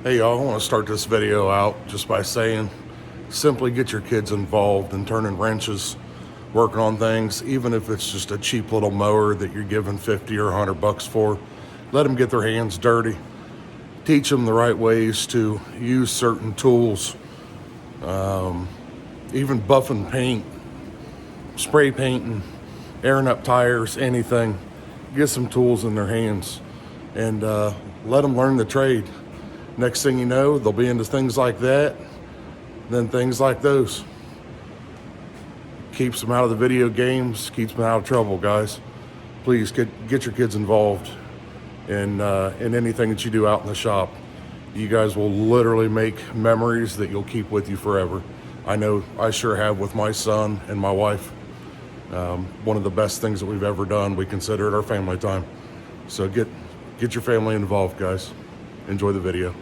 Hey y'all, I want to start this video out just by saying simply get your kids involved in turning wrenches, working on things, even if it's just a cheap little mower that you're giving 50 or 100 bucks for. Let them get their hands dirty. Teach them the right ways to use certain tools, even buffing paint, spray painting, airing up tires, anything. Get some tools in their hands and let them learn the trade. Next thing you know, they'll be into things like that, then things like those. Keeps them out of the video games, keeps them out of trouble, guys. Please get your kids involved in anything that you do out in the shop. You guys will literally make memories that you'll keep with you forever. I know I sure have with my son and my wife. One of the best things that we've ever done. We consider it our family time. So get your family involved, guys. Enjoy the video.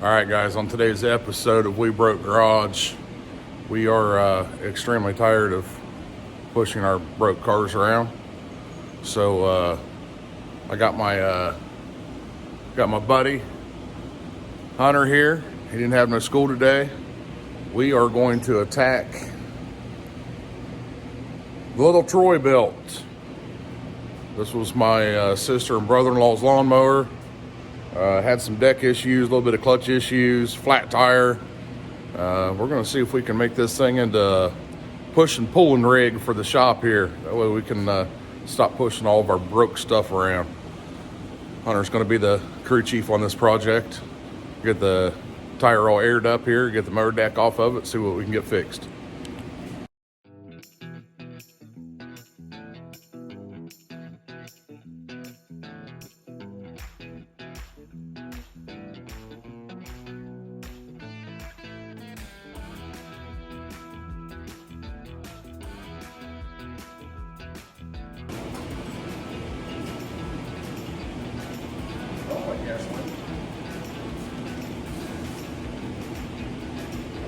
All right, guys, on today's episode of We Broke Garage, we are extremely tired of pushing our broke cars around. So I got my buddy Hunter here. He didn't have no school today. We are going to attack the little Troy built. This was my sister and brother-in-law's lawnmower. Had some deck issues, a little bit of clutch issues, flat tire. We're going to see if we can make this thing into a push and pulling rig for the shop here. That way we can stop pushing all of our broke stuff around. Hunter's going to be the crew chief on this project. Get the tire all aired up here, get the mower deck off of it, see what we can get fixed.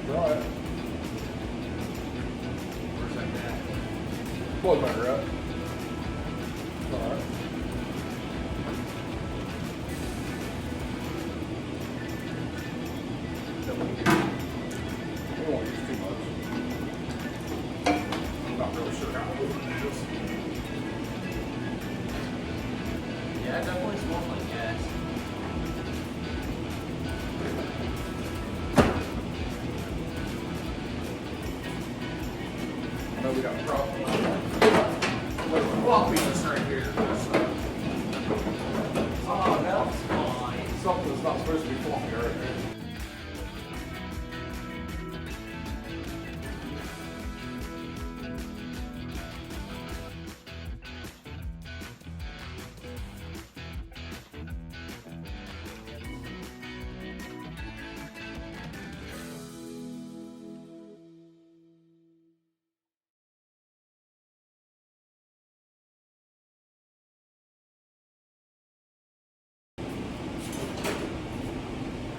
Right. Where's that at? Plug motor up. Alright. We won't use too much. I'm not really sure how old it is. Yeah, it definitely smells like gas. I know we got a problem. With the block pieces right here. Oh, that's fine. Something that's not supposed to be floppy right there.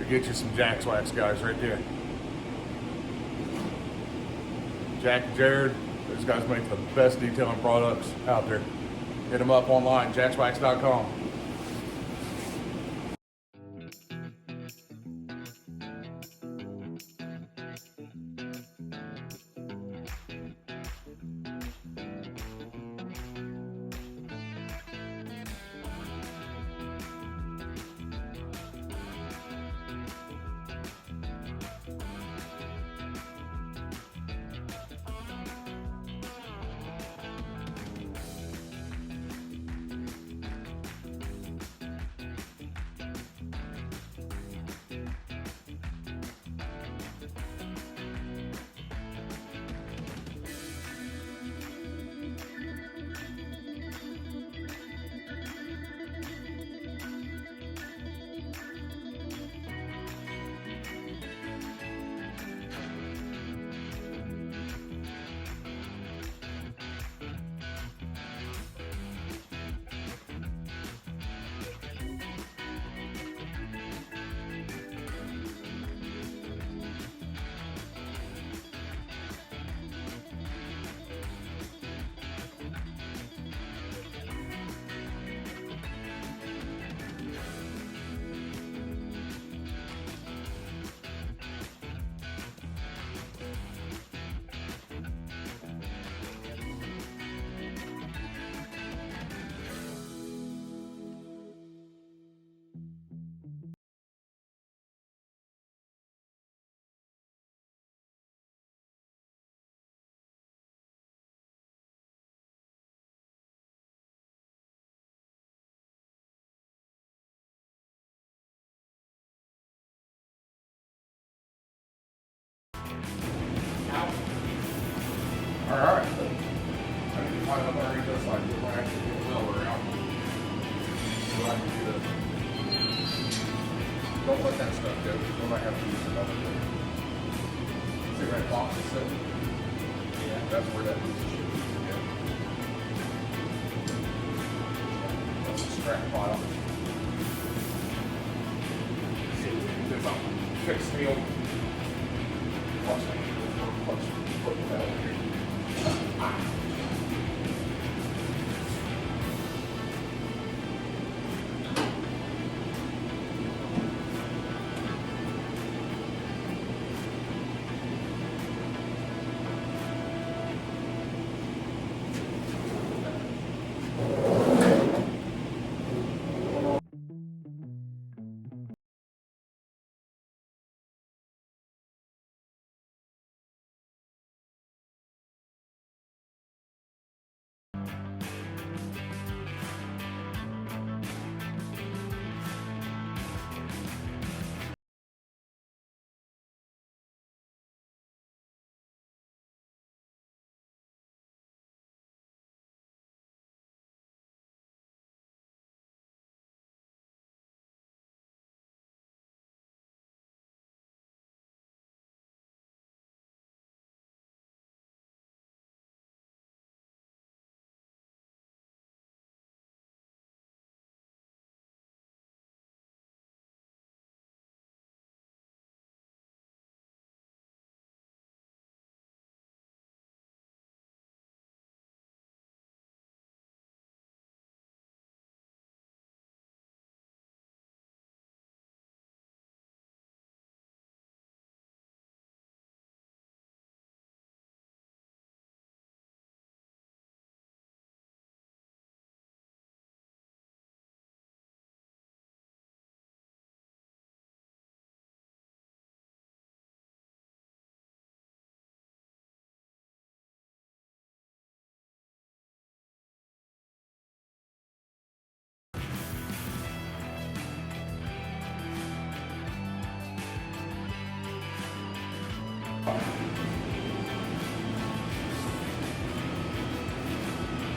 Get you some Jack's Wax, guys, right there. Jack and Jared, those guys make the best detailing products out there. Hit them up online, jackswax.com. Alright. I need to find out underneath this side because I actually get the welder out. So I can do this. Don't let that stuff go because we might have to use another thing. See where that box is sitting? Yeah. That's where that piece of shit needs to go. That's a strap file. See if we can do something. Fix the old clutch thing. Put the metal here.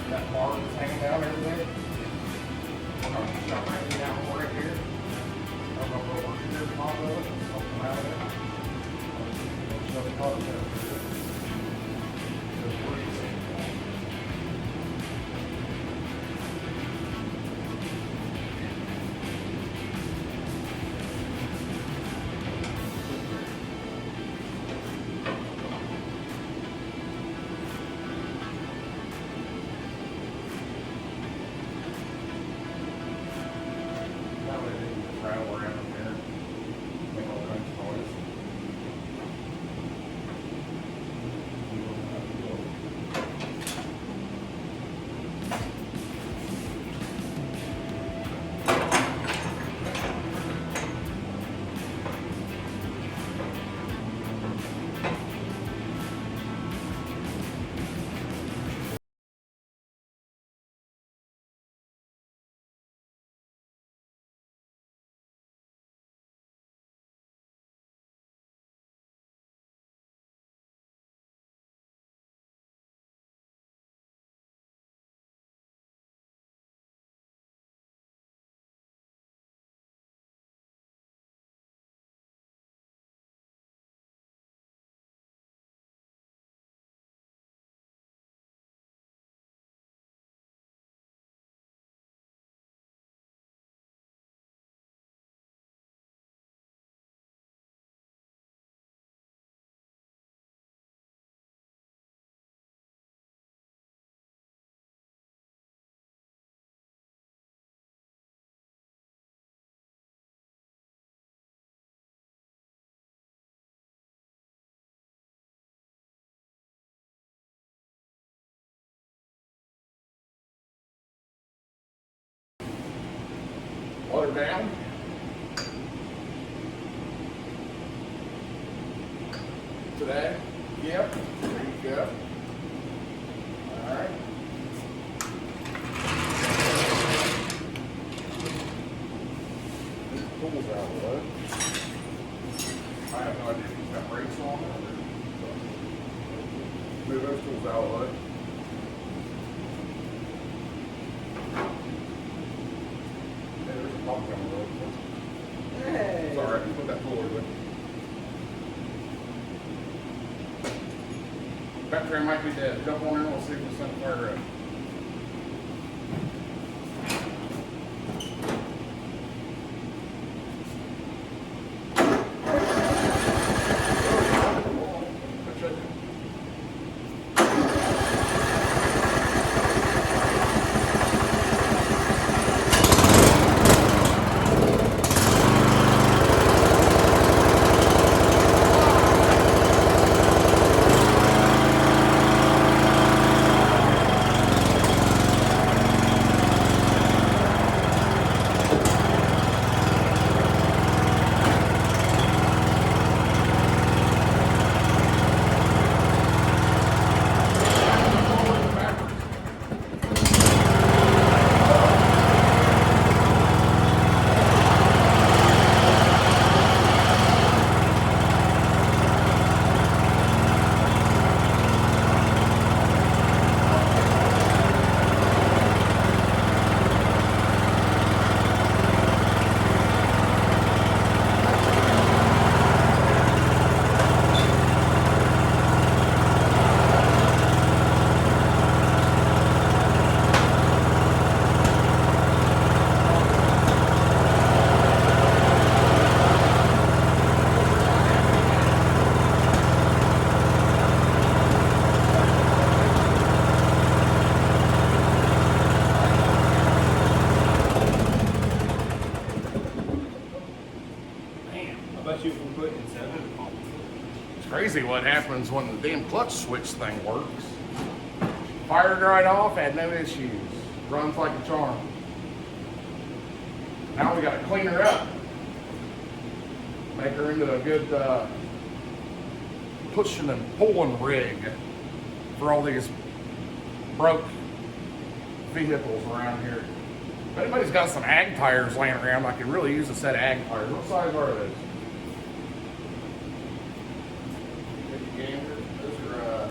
That bar that's hanging down over there. We're going to shut right down right here. I don't know if we're working here, top of it, something out of it. We'll shut the car down through it. Just where you see it. That way they can just rattle around in there, make all kinds of noise. Water down. Today? Yep. There you go. Alright. Pulls out of the way. I have no idea if he's got brakes on it or move those tools out of the way. Hey, there's a pump coming really quick. Hey. It's alright, you put that tool away. That tray might be dead. Jump on in and we'll see if we send the fire up. It's crazy what happens when the damn clutch switch thing works. Fired right off, had no issues. Runs like a charm. Now we gotta clean her up. Make her into a good pushing and pulling rig for all these broke vehicles around here. If anybody's got some ag tires laying around, I could really use a set of ag tires. What size are those? Those are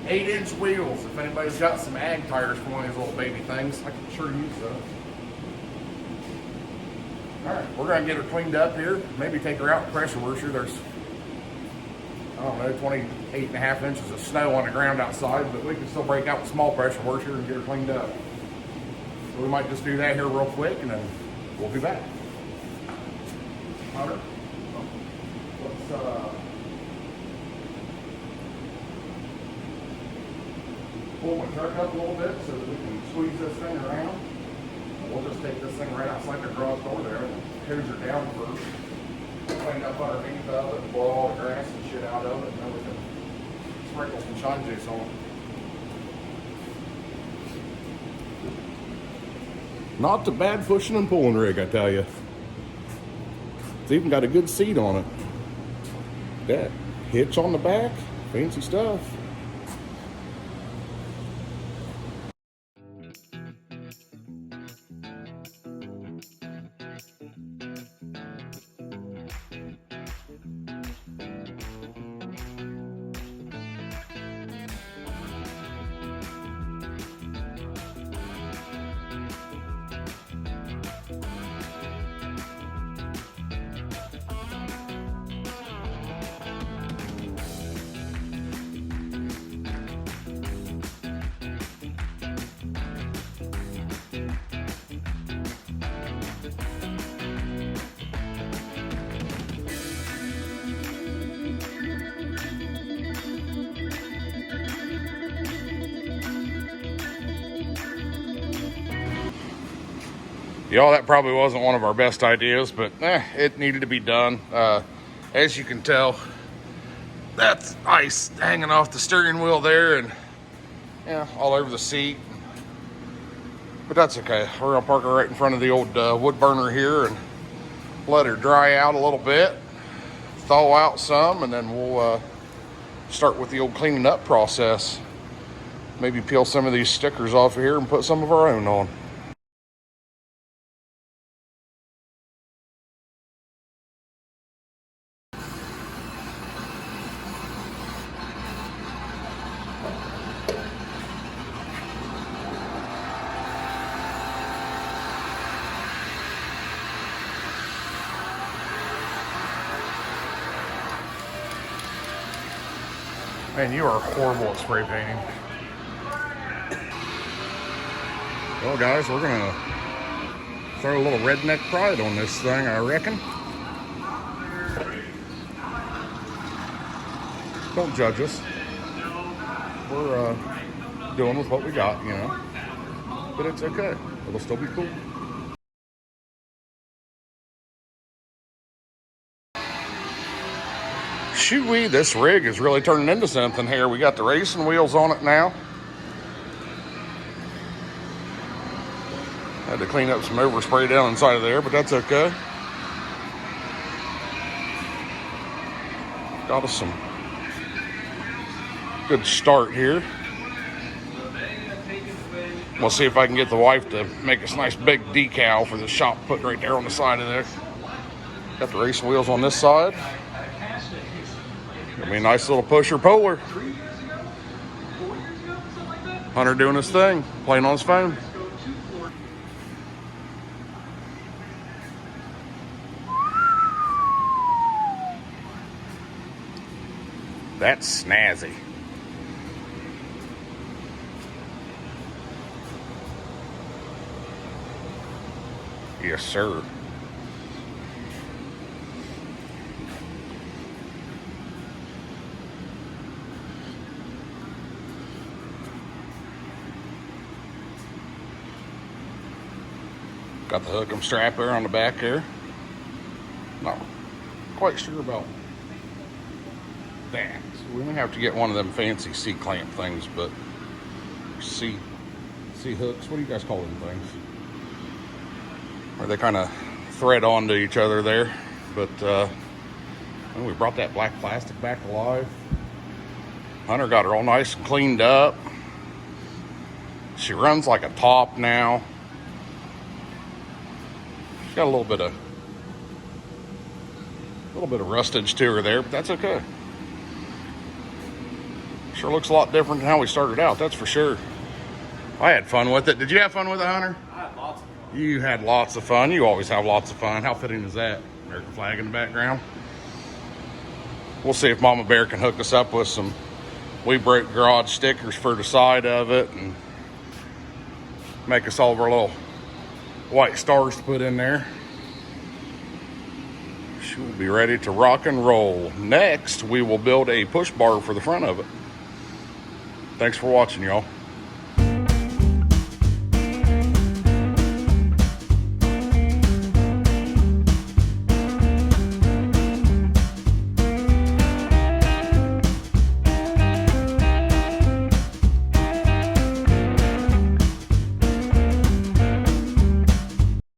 8-inch wheels. If anybody's got some ag tires for one of these little baby things, I can sure use those. All right, we're gonna get her cleaned up here. Maybe take her out and pressure wash her. There's, I don't know, 28.5 inches of snow on the ground outside, but we can still break out with small pressure washer and get her cleaned up. So we might just do that here real quick and then we'll be back. Hunter, let's pull my truck up a little bit so that we can squeeze this thing around. We'll just take this thing right outside the garage door there and hose her down first. Clean up underneath of it, blow all the grass and shit out of it, and then we can sprinkle some shine juice on it. Not a bad pushing and pulling rig, I tell you. It's even got a good seat on it. That hitch on the back, fancy stuff. Y'all, that probably wasn't one of our best ideas, but it needed to be done. As you can tell, that's ice hanging off the steering wheel there and all over the seat. But that's okay. We're gonna park her right in front of the old wood burner here and let her dry out a little bit, thaw out some, and then we'll start with the old cleaning up process. Maybe peel some of these stickers off of here and put some of our own on. Man, you are horrible at spray painting. Well, guys, we're gonna throw a little redneck pride on this thing, I reckon. Don't judge us. We're doing with what we got, you know. But it's okay. It'll still be cool. Shoo-wee, this rig is really turning into something here. We got the racing wheels on it now. Had to clean up some overspray down inside of there, but that's okay. Got us some good start here. We'll see if I can get the wife to make us a nice big decal for the shop put right there on the side of there. Got the racing wheels on this side. Gonna be a nice little pusher puller. Hunter doing his thing, playing on his phone. That's snazzy. Yes, sir. Got the hook and strap there on the back there. Not quite sure about that. So we may have to get one of them fancy C-clamp things, but C hooks. What do you guys call them things? Where they kind of thread onto each other there. But we brought that black plastic back alive. Hunter got her all nice and cleaned up. She runs like a top now. She's got a little bit of rustage to her there, but that's okay. Sure looks a lot different than how we started out, that's for sure. I had fun with it. Did you have fun with it, Hunter? I had lots of fun. You had lots of fun. You always have lots of fun. How fitting is that? American flag in the background. We'll see if Mama Bear can hook us up with some We Break Garage stickers for the side of it and make us all of our little white stars to put in there. She will be ready to rock and roll. Next, we will build a push bar for the front of it. Thanks for watching, y'all.